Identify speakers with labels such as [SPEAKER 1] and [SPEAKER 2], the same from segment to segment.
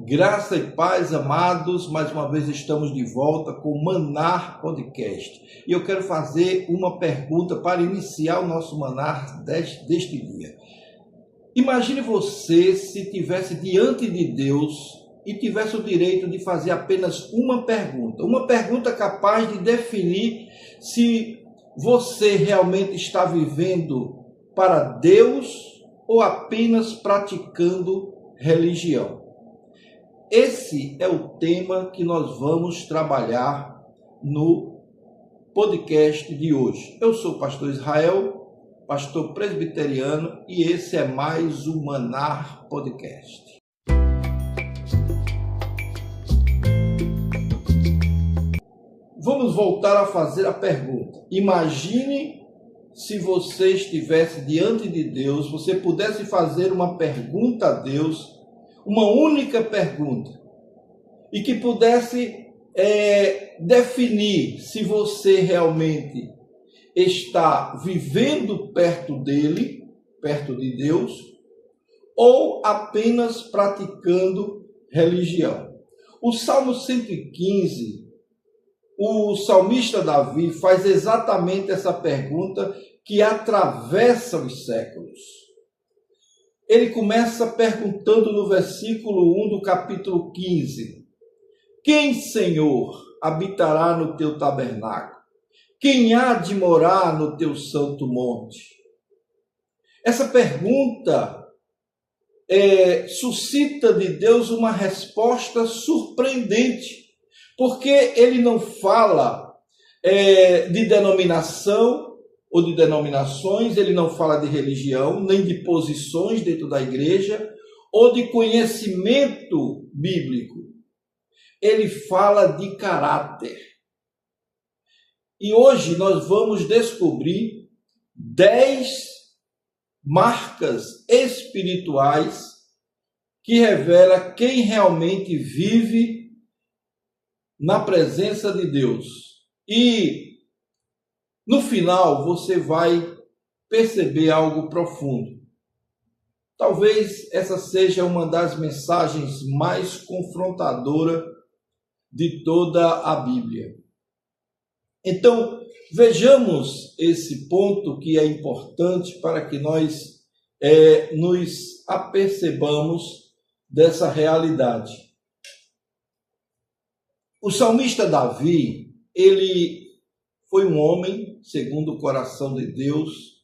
[SPEAKER 1] Graça e paz, amados, mais uma vez estamos de volta com o Manar Podcast. E eu quero fazer uma pergunta para iniciar o nosso Manar deste dia. Imagine você se estivesse diante de Deus e tivesse o direito de fazer apenas uma pergunta capaz de definir se você realmente está vivendo para Deus ou apenas praticando religião. Esse é o tema que nós vamos trabalhar no podcast de hoje. Eu sou o pastor Israel, pastor presbiteriano, e esse é mais um Manar Podcast. Vamos voltar a fazer a pergunta. Imagine se você estivesse diante de Deus, você pudesse fazer uma pergunta a Deus, uma única pergunta, e que pudesse definir se você realmente está vivendo perto dele, perto de Deus, ou apenas praticando religião. O Salmo 115, o salmista Davi faz exatamente essa pergunta que atravessa os séculos. Ele começa perguntando no versículo 1 do capítulo 15: Quem, Senhor, habitará no teu tabernáculo? Quem há de morar no teu santo monte? Essa pergunta suscita de Deus uma resposta surpreendente, porque ele não fala de denominação ou de denominações, ele não fala de religião, nem de posições dentro da igreja, ou de conhecimento bíblico. Ele fala de caráter. E hoje nós vamos descobrir 10 marcas espirituais que revelam quem realmente vive na presença de Deus. E no final, você vai perceber algo profundo. Talvez essa seja uma das mensagens mais confrontadoras de toda a Bíblia. Então, vejamos esse ponto que é importante para que nós nos apercebamos dessa realidade. O salmista Davi, ele foi um homem segundo o coração de Deus,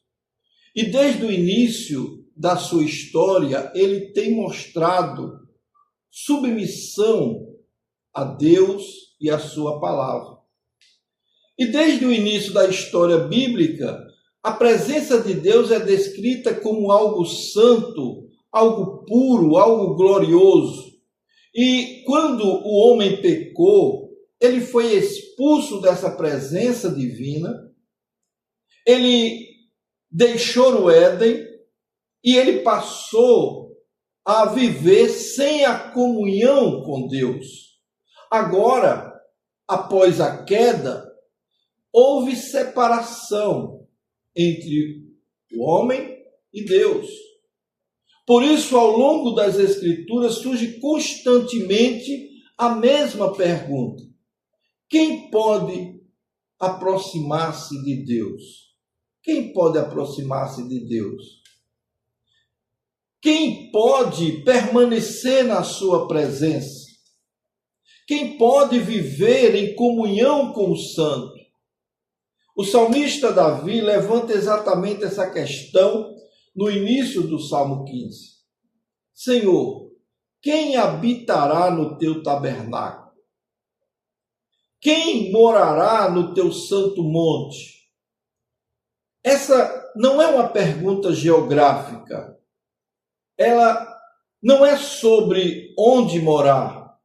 [SPEAKER 1] e desde o início da sua história, ele tem mostrado submissão a Deus e a sua palavra. E desde o início da história bíblica, a presença de Deus é descrita como algo santo, algo puro, algo glorioso. E quando o homem pecou, ele foi expulso dessa presença divina, ele deixou o Éden e ele passou a viver sem a comunhão com Deus. Agora, após a queda, houve separação entre o homem e Deus. Por isso, ao longo das Escrituras, surge constantemente a mesma pergunta: quem pode aproximar-se de Deus? Quem pode aproximar-se de Deus? Quem pode permanecer na sua presença? Quem pode viver em comunhão com o Santo? O salmista Davi levanta exatamente essa questão no início do Salmo 15. Senhor, quem habitará no teu tabernáculo? Quem morará no teu santo monte? Essa não é uma pergunta geográfica. Ela não é sobre onde morar.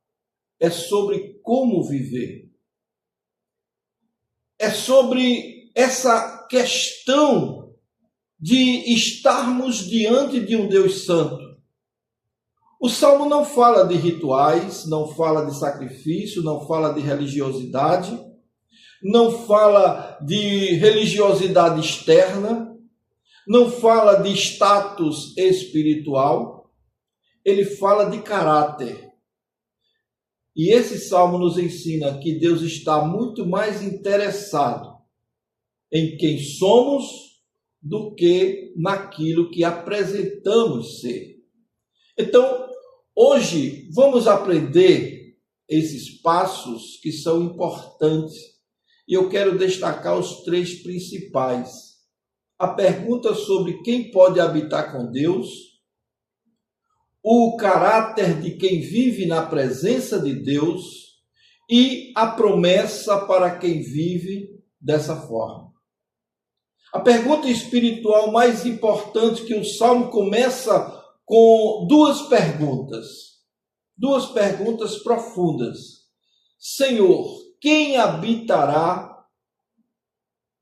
[SPEAKER 1] É sobre como viver. É sobre essa questão de estarmos diante de um Deus santo. O Salmo não fala de rituais, não fala de sacrifício, não fala de religiosidade, não fala de religiosidade externa, não fala de status espiritual, ele fala de caráter. E esse salmo nos ensina que Deus está muito mais interessado em quem somos do que naquilo que apresentamos ser. Então, hoje vamos aprender esses passos que são importantes e eu quero destacar os 3 principais. A pergunta sobre quem pode habitar com Deus, o caráter de quem vive na presença de Deus e a promessa para quem vive dessa forma. A pergunta espiritual mais importante que o Salmo começa com 2 perguntas profundas. Senhor, quem habitará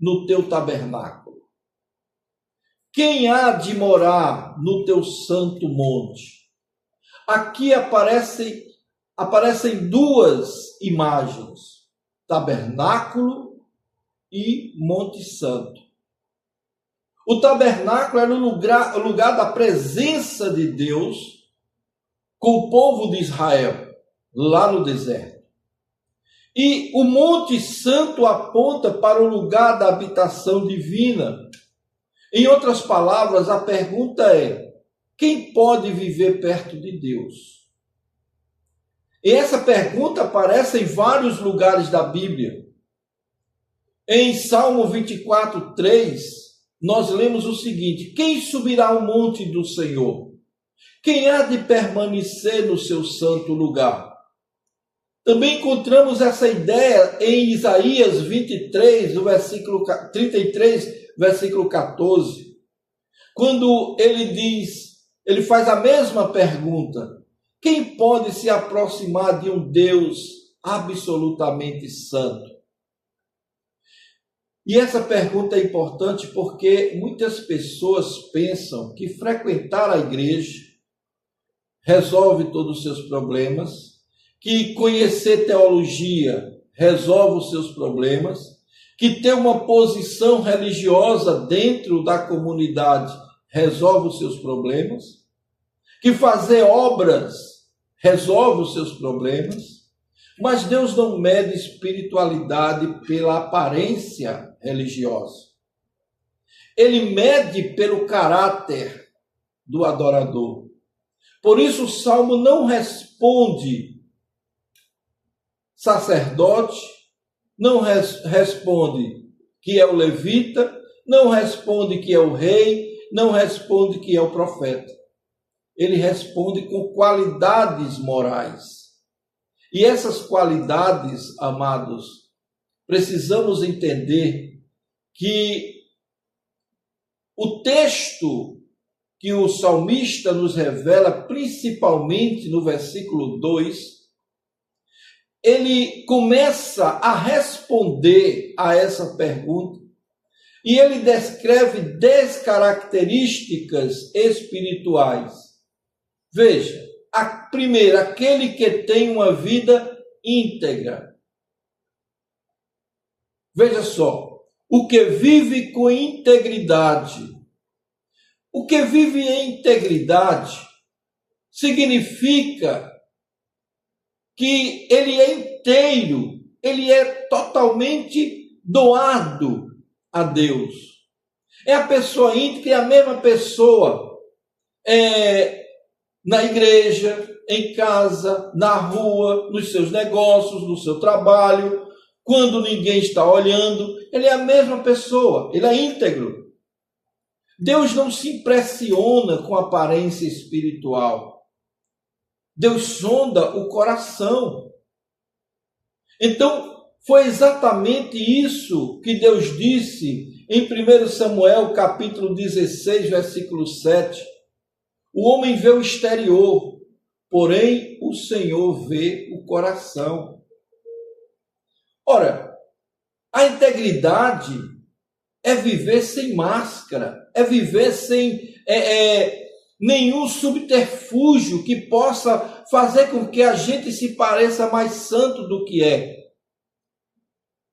[SPEAKER 1] no teu tabernáculo? Quem há de morar no teu santo monte? Aqui aparecem 2 imagens, tabernáculo e Monte Santo. O tabernáculo era o lugar da presença de Deus com o povo de Israel, lá no deserto. E o Monte Santo aponta para o lugar da habitação divina. Em outras palavras, a pergunta é: quem pode viver perto de Deus? E essa pergunta aparece em vários lugares da Bíblia. Em Salmo 24, 3, nós lemos o seguinte: quem subirá ao monte do Senhor? Quem há de permanecer no seu santo lugar? Também encontramos essa ideia em Isaías 23, no versículo 33, versículo 14, quando ele faz a mesma pergunta: quem pode se aproximar de um Deus absolutamente santo? E essa pergunta é importante porque muitas pessoas pensam que frequentar a igreja resolve todos os seus problemas, que conhecer teologia resolve os seus problemas, que ter uma posição religiosa dentro da comunidade resolve os seus problemas, que fazer obras resolve os seus problemas. Mas Deus não mede espiritualidade pela aparência religiosa. Ele mede pelo caráter do adorador. Por isso o Salmo não responde sacerdote, não responde que é o levita, não responde que é o rei, não responde que é o profeta. Ele responde com qualidades morais. E essas qualidades, amados, precisamos entender que o texto que o salmista nos revela, principalmente no versículo 2, ele começa a responder a essa pergunta e ele descreve 10 características espirituais. Veja, a primeira, aquele que tem uma vida íntegra. Veja só, o que vive com integridade. O que vive em integridade significa que ele é inteiro, ele é totalmente doado a Deus. É a pessoa íntegra, é a mesma pessoa na igreja, em casa, na rua, nos seus negócios, no seu trabalho, quando ninguém está olhando, ele é a mesma pessoa, ele é íntegro. Deus não se impressiona com a aparência espiritual. Deus sonda o coração. Então, foi exatamente isso que Deus disse em 1 Samuel, capítulo 16, versículo 7. O homem vê o exterior, porém o Senhor vê o coração. Ora, a integridade é viver sem máscara, é viver sem nenhum subterfúgio que possa fazer com que a gente se pareça mais santo do que é.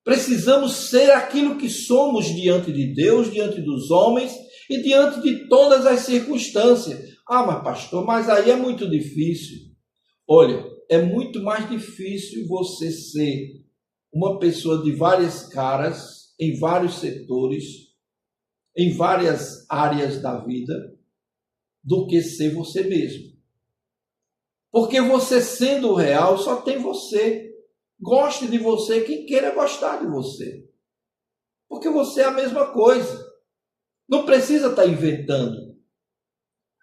[SPEAKER 1] Precisamos ser aquilo que somos diante de Deus, diante dos homens e diante de todas as circunstâncias. Ah, mas pastor, mas aí é muito difícil. Olha, é muito mais difícil você ser uma pessoa de várias caras, em vários setores, em várias áreas da vida, do que ser você mesmo. Porque você sendo real, só tem você. Goste de você quem queira gostar de você. Porque você é a mesma coisa. Não precisa estar inventando.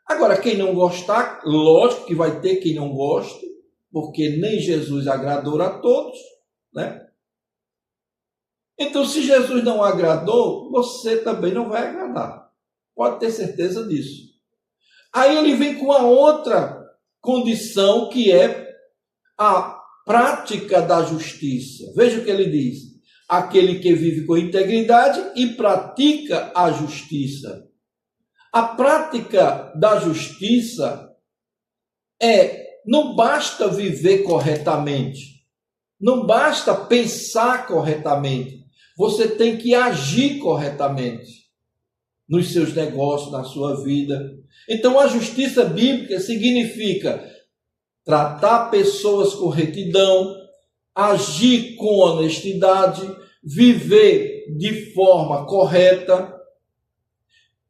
[SPEAKER 1] Agora, quem não gostar, lógico que vai ter quem não goste, porque nem Jesus agradou a todos, né? Então, se Jesus não agradou, você também não vai agradar. Pode ter certeza disso. Aí ele vem com a outra condição, que é a prática da justiça. Veja o que ele diz. Aquele que vive com integridade e pratica a justiça. A prática da justiça não basta viver corretamente, não basta pensar corretamente, você tem que agir corretamente nos seus negócios, na sua vida. Então, a justiça bíblica significa tratar pessoas com retidão, agir com honestidade, viver de forma correta.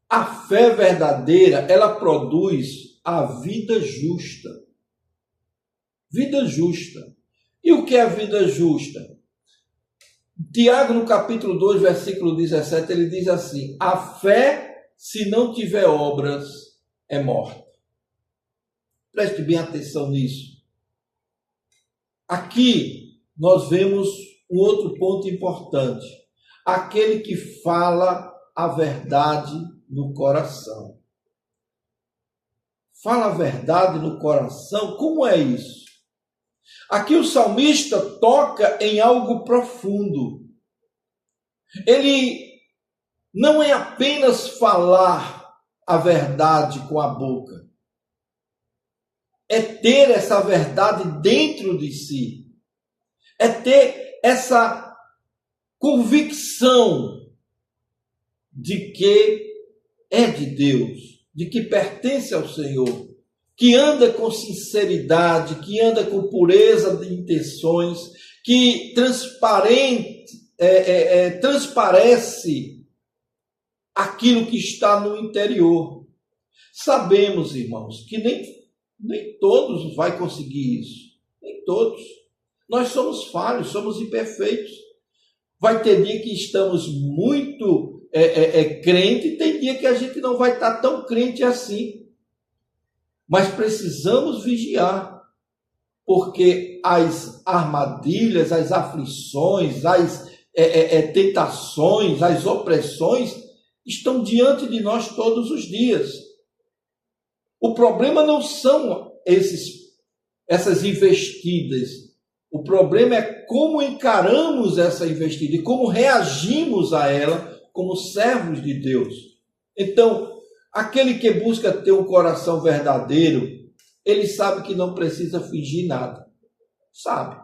[SPEAKER 1] A fé verdadeira, ela produz a vida justa. Vida justa. E o que é a vida justa? Tiago, no capítulo 2, versículo 17, ele diz assim: a fé, se não tiver obras, é morta. Preste bem atenção nisso. Aqui, nós vemos um outro ponto importante. Aquele que fala a verdade no coração. Fala a verdade no coração, como é isso? Aqui o salmista toca em algo profundo. Ele não é apenas falar a verdade com a boca. É ter essa verdade dentro de si. É ter essa convicção de que é de Deus, de que pertence ao Senhor, que anda com sinceridade, que anda com pureza de intenções, que transparece aquilo que está no interior. Sabemos, irmãos, que nem todos vai conseguir isso. Nem todos. Nós somos falhos, somos imperfeitos. Vai ter dia que estamos muito crente, e tem dia que a gente não vai estar tão crente assim. Mas precisamos vigiar, porque as armadilhas, as aflições, as tentações, as opressões estão diante de nós todos os dias. O problema não são essas investidas. O problema é como encaramos essa investida e como reagimos a ela como servos de Deus. Então, aquele que busca ter um coração verdadeiro, ele sabe que não precisa fingir nada. Sabe.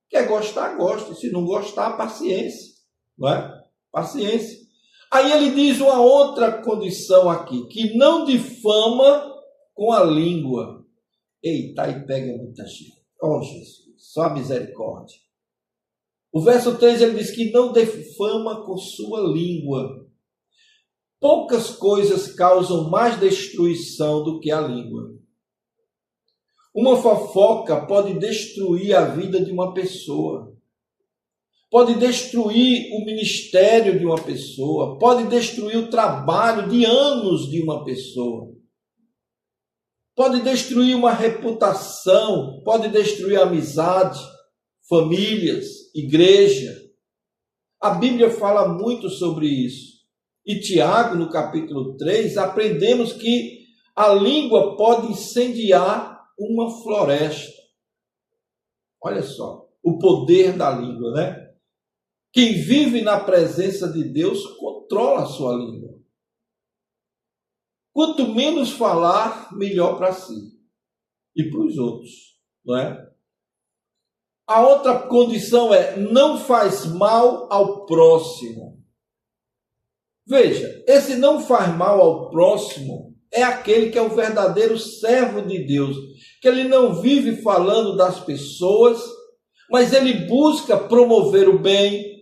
[SPEAKER 1] Quer gostar, gosta. Se não gostar, paciência. Não é? Paciência. Aí ele diz uma outra condição aqui, que não difama com a língua. Eita, aí pega muita gente. Oh, Jesus, só a misericórdia. O verso 3, ele diz que não difama com sua língua. Poucas coisas causam mais destruição do que a língua. Uma fofoca pode destruir a vida de uma pessoa. Pode destruir o ministério de uma pessoa. Pode destruir o trabalho de anos de uma pessoa. Pode destruir uma reputação. Pode destruir a amizade, famílias, igreja. A Bíblia fala muito sobre isso. E Tiago, no capítulo 3, aprendemos que a língua pode incendiar uma floresta. Olha só, o poder da língua, né? Quem vive na presença de Deus controla a sua língua. Quanto menos falar, melhor para si e para os outros, não é? A outra condição é não faz mal ao próximo. Veja, esse não faz mal ao próximo é aquele que é o verdadeiro servo de Deus, que ele não vive falando das pessoas, mas ele busca promover o bem,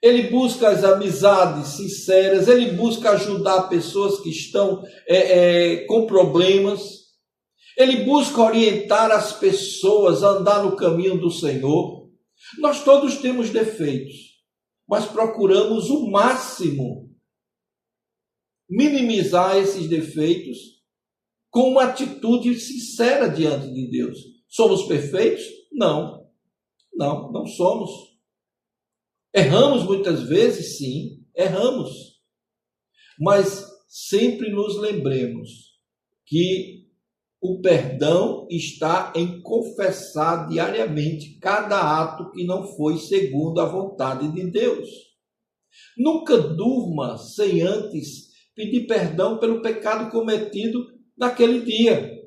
[SPEAKER 1] ele busca as amizades sinceras, ele busca ajudar pessoas que estão com problemas, ele busca orientar as pessoas a andar no caminho do Senhor. Nós todos temos defeitos, mas procuramos o máximo minimizar esses defeitos com uma atitude sincera diante de Deus. Somos perfeitos? Não. Não somos. Erramos muitas vezes, sim, erramos. Mas sempre nos lembremos que o perdão está em confessar diariamente cada ato que não foi segundo a vontade de Deus. Nunca durma sem antes pedir perdão pelo pecado cometido naquele dia.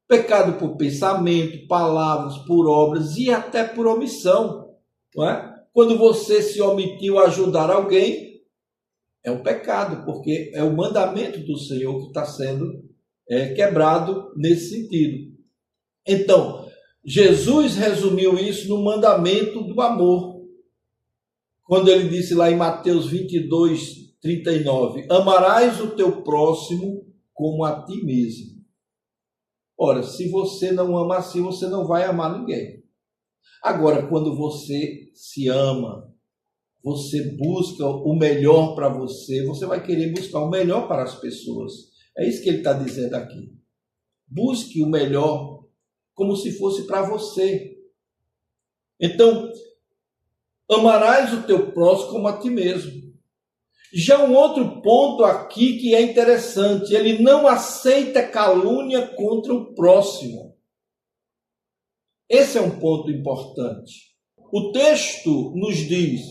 [SPEAKER 1] Pecado por pensamento, palavras, por obras e até por omissão. Não é? Quando você se omitiu a ajudar alguém, é um pecado, porque é o mandamento do Senhor que está sendo quebrado nesse sentido. Então, Jesus resumiu isso no mandamento do amor. Quando ele disse lá em Mateus 22, 39, amarás o teu próximo como a ti mesmo. Ora, se você não ama assim, você não vai amar ninguém. Agora, quando você se ama, você busca o melhor para você, você vai querer buscar o melhor para as pessoas. É isso que ele está dizendo aqui. Busque o melhor como se fosse para você. Então, amarás o teu próximo como a ti mesmo. Já um outro ponto aqui que é interessante, ele não aceita calúnia contra o próximo. Esse é um ponto importante. O texto nos diz,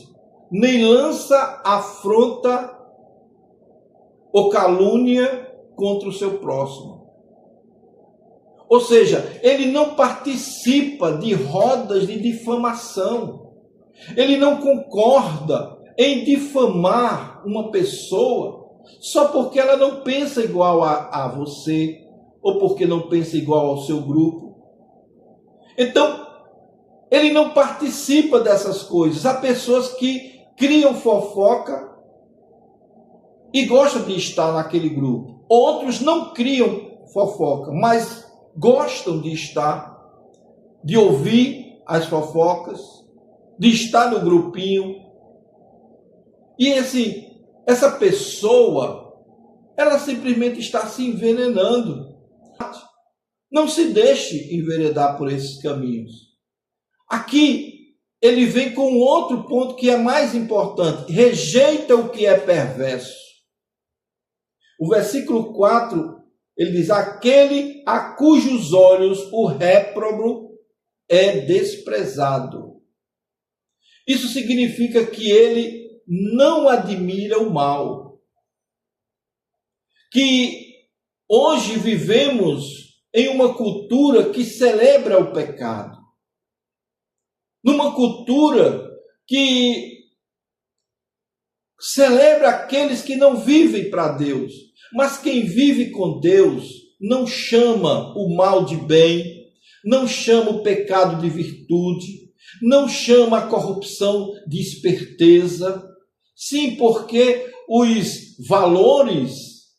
[SPEAKER 1] nem lança afronta ou calúnia contra o seu próximo. Ou seja, ele não participa de rodas de difamação. Ele não concorda em difamar uma pessoa só porque ela não pensa igual a você ou porque não pensa igual ao seu grupo. Então, ele não participa dessas coisas. Há pessoas que criam fofoca e gostam de estar naquele grupo. Outros não criam fofoca, mas gostam de estar, de ouvir as fofocas, de estar no grupinho. E essa pessoa, ela simplesmente está se envenenando. Não se deixe enveredar por esses caminhos. Aqui, ele vem com outro ponto que é mais importante. Rejeita o que é perverso. O versículo 4, ele diz, aquele a cujos olhos o réprobo é desprezado. Isso significa que ele não admira o mal. Que hoje vivemos em uma cultura que celebra o pecado. Numa cultura que celebra aqueles que não vivem para Deus. Mas quem vive com Deus não chama o mal de bem, não chama o pecado de virtude, não chama a corrupção de esperteza. Sim, porque os valores,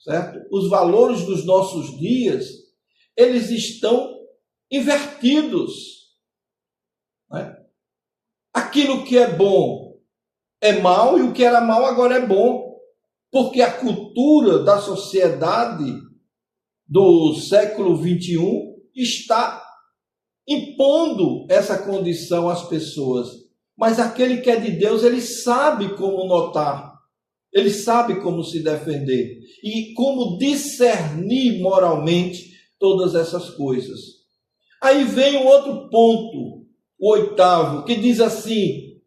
[SPEAKER 1] certo? Os valores dos nossos dias, eles estão invertidos. Né? Aquilo que é bom é mal e o que era mal agora é bom. Porque a cultura da sociedade do século XXI está impondo essa condição às pessoas. Mas aquele que é de Deus, ele sabe como notar, ele sabe como se defender e como discernir moralmente todas essas coisas. Aí vem o outro ponto, o oitavo, que diz assim,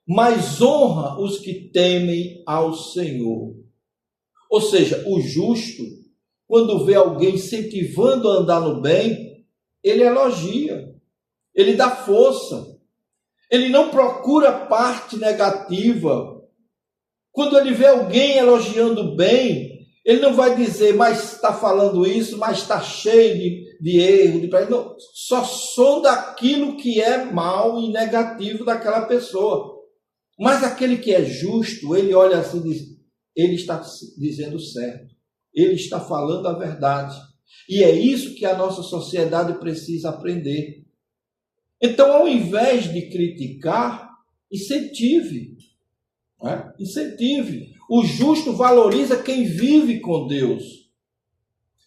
[SPEAKER 1] mas honra os que temem ao Senhor. Ou seja, o justo, quando vê alguém incentivando a andar no bem, ele elogia, ele dá força, ele não procura parte negativa. Quando ele vê alguém elogiando bem, Ele não vai dizer, mas está falando isso, mas está cheio de erro, não, só sonda aquilo que é mal e negativo daquela pessoa. Mas aquele que é justo, ele olha assim e diz, ele está dizendo certo, ele está falando a verdade. E é isso que a nossa sociedade precisa aprender. Então, ao invés de criticar, incentive. Não é? Incentive. O justo valoriza quem vive com Deus.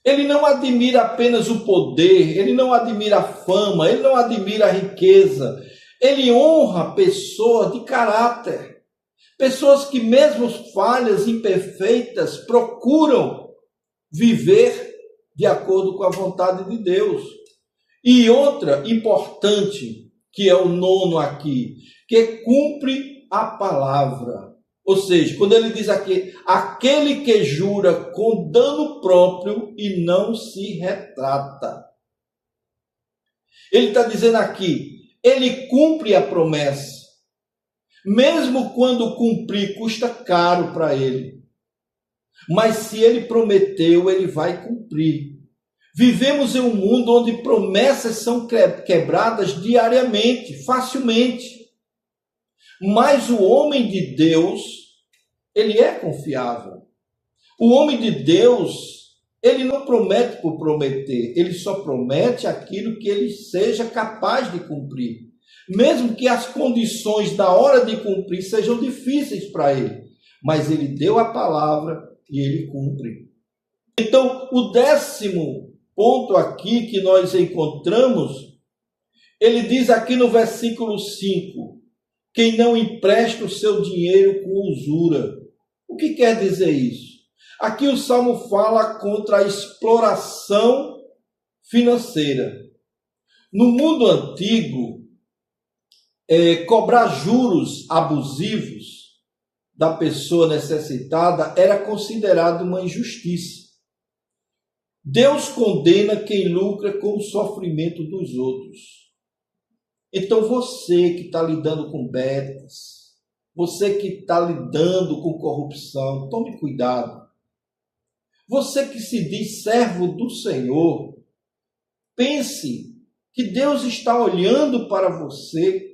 [SPEAKER 1] Ele não admira apenas o poder, ele não admira a fama, ele não admira a riqueza. Ele honra pessoas de caráter. Pessoas que, mesmo falhas, imperfeitas, procuram viver de acordo com a vontade de Deus. E outra importante, que é o 9 aqui, que cumpre a palavra. Ou seja, quando ele diz aqui, aquele que jura com dano próprio e não se retrata. Ele está dizendo aqui, ele cumpre a promessa. Mesmo quando cumprir, custa caro para ele. Mas se ele prometeu, ele vai cumprir. Vivemos em um mundo onde promessas são quebradas diariamente, facilmente. Mas o homem de Deus, ele é confiável. O homem de Deus, ele não promete por prometer, ele só promete aquilo que ele seja capaz de cumprir. Mesmo que as condições da hora de cumprir sejam difíceis para ele. Mas ele deu a palavra e ele cumpre. Então, o 10º ponto aqui que nós encontramos, ele diz aqui no versículo 5, quem não empresta o seu dinheiro com usura. O que quer dizer isso? Aqui o Salmo fala contra a exploração financeira. No mundo antigo, cobrar juros abusivos da pessoa necessitada era considerado uma injustiça. Deus condena quem lucra com o sofrimento dos outros. Então você que está lidando com betas, você que está lidando com corrupção, tome cuidado. Você que se diz servo do Senhor, pense que Deus está olhando para você,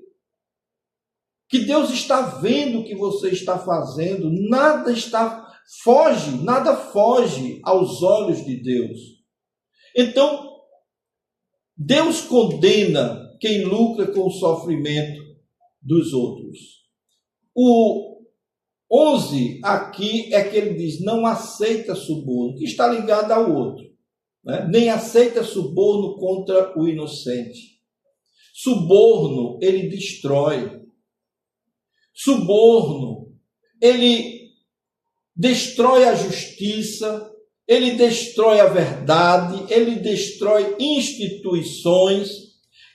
[SPEAKER 1] que Deus está vendo o que você está fazendo, nada foge aos olhos de Deus. Então, Deus condena quem lucra com o sofrimento dos outros. O 11 aqui é que ele diz, não aceita suborno, que está ligado ao outro, né? Nem aceita suborno contra o inocente. Suborno, ele destrói. Suborno, ele destrói a justiça, ele destrói a verdade, ele destrói instituições.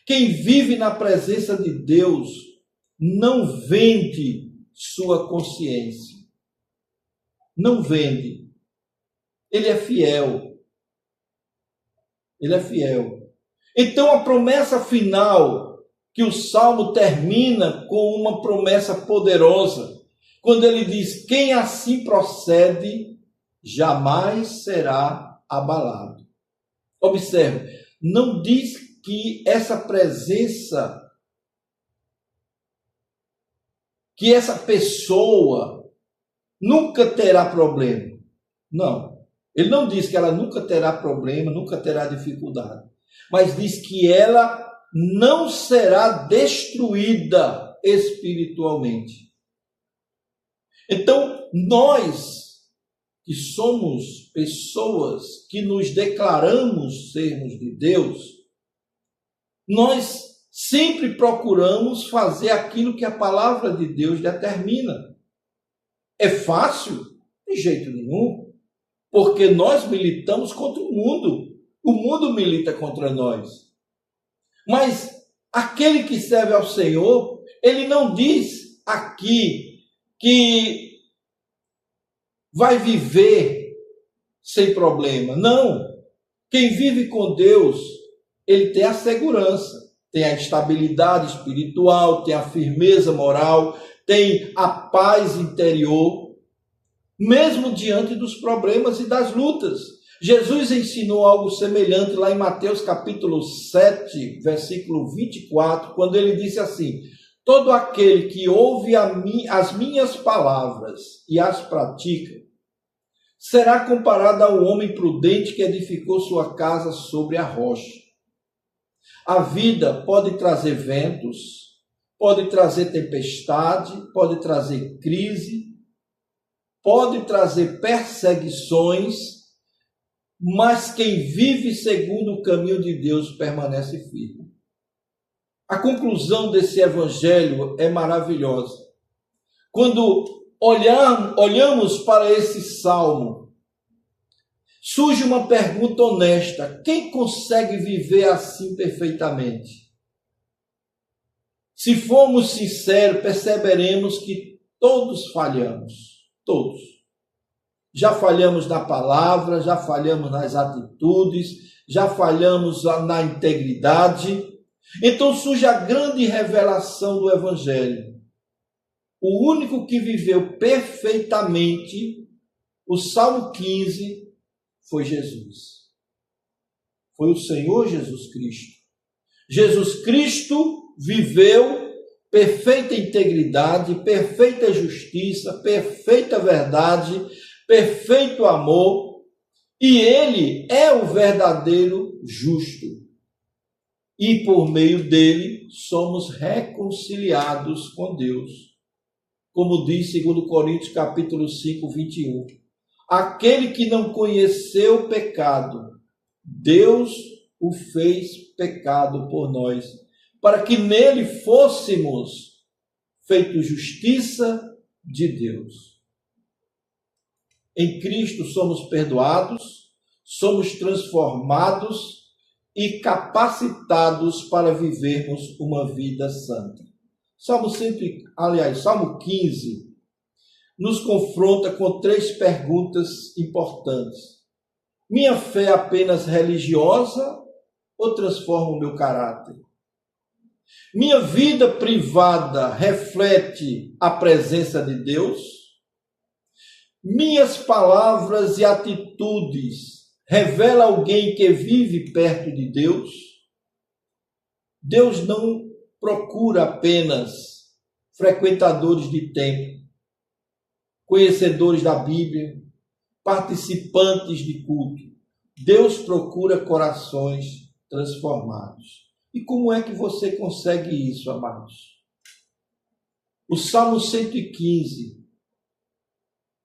[SPEAKER 1] Quem vive na presença de Deus não vende sua consciência. Não vende. Ele é fiel. Ele é fiel. Então a promessa final, que o Salmo termina com uma promessa poderosa, quando ele diz, quem assim procede, jamais será abalado. Observe, não diz que essa presença, que essa pessoa nunca terá problema. Não. Ele não diz que ela nunca terá problema, nunca terá dificuldade. Mas diz que ela não será destruída espiritualmente. Então, nós que somos pessoas que nos declaramos sermos de Deus, nós sempre procuramos fazer aquilo que a palavra de Deus determina. É fácil? De jeito nenhum. Porque nós militamos contra o mundo. O mundo milita contra nós. Mas aquele que serve ao Senhor, ele não diz aqui que vai viver sem problema. Não. Quem vive com Deus, ele tem a segurança, tem a estabilidade espiritual, tem a firmeza moral, tem a paz interior. mesmo diante dos problemas e das lutas. Jesus ensinou algo semelhante lá em Mateus capítulo 7, versículo 24, quando ele disse assim: todo aquele que ouve as minhas palavras e as pratica, será comparado ao homem prudente que edificou sua casa sobre a rocha. A vida pode trazer ventos, pode trazer tempestade, pode trazer crise, pode trazer perseguições, mas quem vive segundo o caminho de Deus permanece firme. A conclusão desse evangelho é maravilhosa. Quando olhamos para esse salmo, surge uma pergunta honesta: quem consegue viver assim perfeitamente? Se formos sinceros, perceberemos que todos falhamos, todos. Já falhamos na palavra, já falhamos nas atitudes, já falhamos na integridade. Então surge a grande revelação do Evangelho. O único que viveu perfeitamente o Salmo 15 foi Jesus. Foi o Senhor Jesus Cristo. Jesus Cristo viveu perfeita integridade, perfeita justiça, perfeita verdade, perfeito amor, e ele é o verdadeiro justo. E por meio dele somos reconciliados com Deus. Como diz 2 Coríntios capítulo 5, 21. Aquele que não conheceu o pecado, Deus o fez pecado por nós, para que nele fôssemos feitos justiça de Deus. Em Cristo somos perdoados, somos transformados e capacitados para vivermos uma vida santa. Salmo 15 nos confronta com 3 perguntas importantes. Minha fé é apenas religiosa ou transforma o meu caráter? Minha vida privada reflete a presença de Deus? Minhas palavras e atitudes revelam alguém que vive perto de Deus? Deus não procura apenas frequentadores de templo, conhecedores da Bíblia, participantes de culto. Deus procura corações transformados. E como é que você consegue isso, amados? O Salmo 115,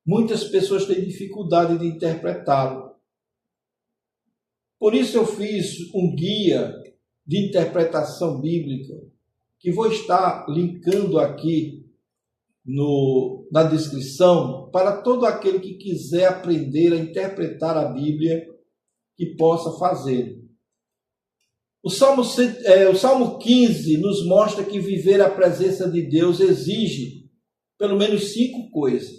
[SPEAKER 1] muitas pessoas têm dificuldade de interpretá-lo. Por isso eu fiz um guia de interpretação bíblica, que vou estar linkando aqui na descrição, para todo aquele que quiser aprender a interpretar a Bíblia, que possa fazer. O Salmo 15 nos mostra que viver a presença de Deus exige pelo menos 5 coisas: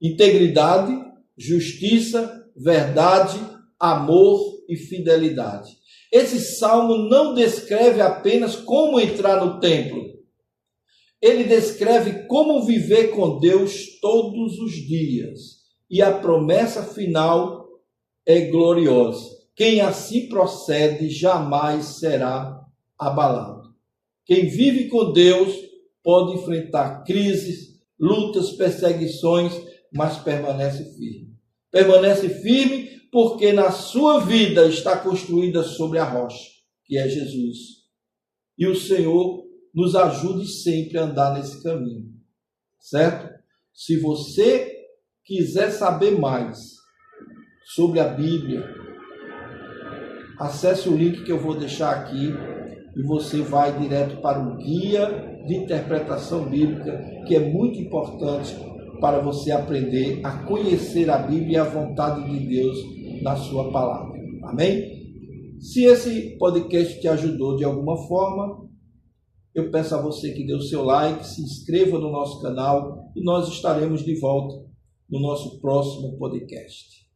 [SPEAKER 1] integridade, justiça, verdade, amor e fidelidade. Esse salmo não descreve apenas como entrar no templo. Ele descreve como viver com Deus todos os dias. E a promessa final é gloriosa. Quem assim procede jamais será abalado. Quem vive com Deus pode enfrentar crises, lutas, perseguições, mas permanece firme. Permanece firme porque na sua vida está construída sobre a rocha, que é Jesus. E o Senhor nos ajude sempre a andar nesse caminho, certo? Se você quiser saber mais sobre a Bíblia, acesse o link que eu vou deixar aqui e você vai direto para o guia de interpretação bíblica, que é muito importante para você aprender a conhecer a Bíblia e a vontade de Deus na sua palavra. Amém? Se esse podcast te ajudou de alguma forma, eu peço a você que dê o seu like, se inscreva no nosso canal e nós estaremos de volta no nosso próximo podcast.